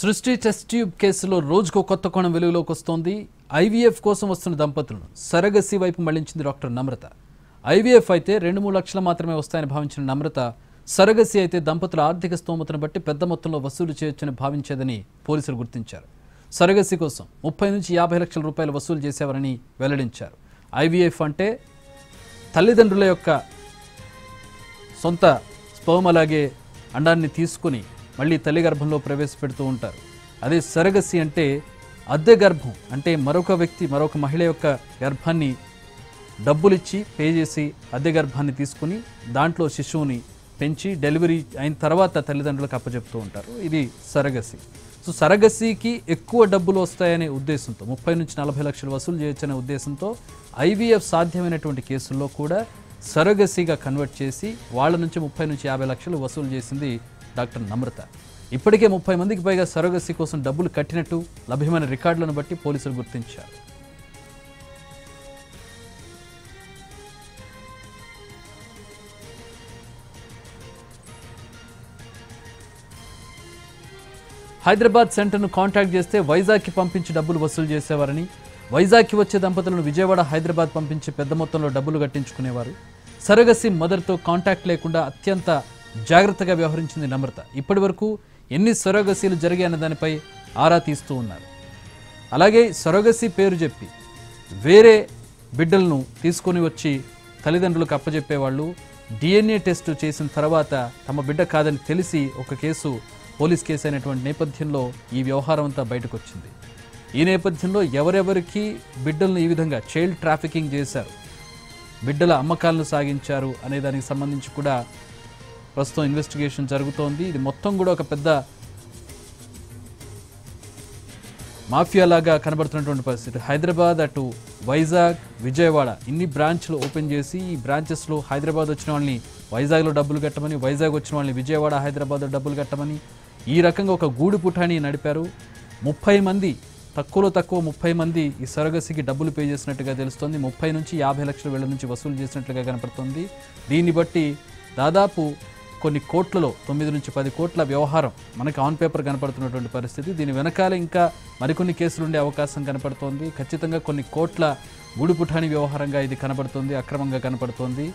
సృష్టి test tube కేసులో రోజుకో కొత్త కోణం వెలుగులోకి వస్తోంది. ఐవీఎఫ్ కోసం వస్తున్న దంపతులను సరగసి వైపు మళ్లించింది డాక్టర్ నమ్రత. ఐవీఎఫ్ అయితే 2-3 లక్షలు మాత్రమే వస్తాయని భావించిన నమ్రత, సరగసి అయితే దంపతుల ఆర్థిక స్తోమతను బట్టి పెద్ద మొత్తంలో వసూలు చేయొచ్చని భావించేదని పోలీసులు గుర్తించారు. సరగసి కోసం 30 నుంచి 50 లక్షల రూపాయలు వసూలు చేసేవారని వెల్లడించారు. ఐవీఎఫ్ అంటే తల్లిదండ్రుల యొక్క సొంత స్పర్మ్ అలాగే అండాన్ని తీసుకుని మళ్ళీ తల్లి గర్భంలో ప్రవేశపెడుతూ ఉంటారు. అదే సరగసి అంటే అద్దె గర్భం, అంటే మరొక మహిళ యొక్క గర్భాన్ని డబ్బులిచ్చి పే చేసి అద్దె గర్భాన్ని తీసుకుని దాంట్లో శిశువుని పెంచి డెలివరీ అయిన తర్వాత తల్లిదండ్రులకు అప్పచెప్తూ ఉంటారు. ఇది సరగసి. సో సరగసికి ఎక్కువ డబ్బులు వస్తాయనే ఉద్దేశంతో 30 నుంచి 40 లక్షలు వసూలు చేయొచ్చనే ఉద్దేశంతో ఐవీఎఫ్ సాధ్యమైనటువంటి కేసుల్లో కూడా సరగసిగా కన్వర్ట్ చేసి వాళ్ళ నుంచి 30 నుంచి 50 లక్షలు వసూలు చేసింది డాక్టర్ నమ్రత. ఇప్పటికే 30 మందికి పైగా సరగసి కోసం డబ్బులు కట్టినట్టు లభ్యమైన రికార్డులను బట్టి పోలీసులు గుర్తించారు. హైదరాబాద్ సెంటర్ను కాంటాక్ట్ చేస్తే వైజాగ్కి పంపించి డబ్బులు వసూలు చేసేవారని, వైజాగ్కి వచ్చే దంపతులను విజయవాడ హైదరాబాద్ పంపించి పెద్ద మొత్తంలో డబ్బులు కట్టించుకునేవారు. సరగసి మదర్తో కాంటాక్ట్ లేకుండా అత్యంత జాగ్రత్తగా వ్యవహరించింది నమ్రత. ఇప్పటి వరకు ఎన్ని సరగసీలు జరిగాయన్న దానిపై ఆరా తీస్తూ ఉన్నారు. అలాగే సరగసి పేరు చెప్పి వేరే బిడ్డలను తీసుకొని వచ్చి తల్లిదండ్రులకు అప్పచెప్పేవాళ్ళు. డిఎన్ఏ టెస్ట్ చేసిన తర్వాత తమ బిడ్డ కాదని తెలిసి ఒక పోలీస్ కేసు అయినటువంటి నేపథ్యంలో ఈ వ్యవహారం అంతా బయటకు వచ్చింది. ఈ నేపథ్యంలో ఎవరెవరికి బిడ్డలను ఈ విధంగా చైల్డ్ ట్రాఫికింగ్ చేశారు, బిడ్డల అమ్మకాలను సాగించారు అనే దానికి సంబంధించి కూడా ప్రస్తుతం ఇన్వెస్టిగేషన్ జరుగుతోంది. ఇది మొత్తం కూడా ఒక పెద్ద మాఫియాలాగా కనబడుతున్నటువంటి పరిస్థితి. హైదరాబాద్, అటు వైజాగ్, విజయవాడ ఇన్ని బ్రాంచ్లు ఓపెన్ చేసి ఈ బ్రాంచెస్లో హైదరాబాద్ వచ్చిన వాళ్ళని వైజాగ్లో డబ్బులు కట్టమని, వైజాగ్ వచ్చిన వాళ్ళని విజయవాడ, హైదరాబాద్లో డబ్బులు కట్టమని ఈ రకంగా ఒక గూడు పుటాని నడిపారు. 30 మంది, తక్కువ 30 మంది ఈ సరగసికి డబ్బులు పే చేసినట్టుగా తెలుస్తోంది. 30 నుంచి 50 లక్షల వేల నుంచి వసూలు చేసినట్లుగా కనపడుతుంది. దీన్ని బట్టి దాదాపు కొన్ని కోట్లలో 9 నుంచి 10 కోట్ల వ్యవహారం మనకి ఆన్ పేపర్ కనపడుతున్నటువంటి పరిస్థితి. దీని వెనకాల ఇంకా మరికొన్ని కేసులు ఉండే అవకాశం కనపడుతోంది. ఖచ్చితంగా కొన్ని కోట్ల గూడుపుఠాని వ్యవహారంగా ఇది కనబడుతోంది, అక్రమంగా కనపడుతోంది.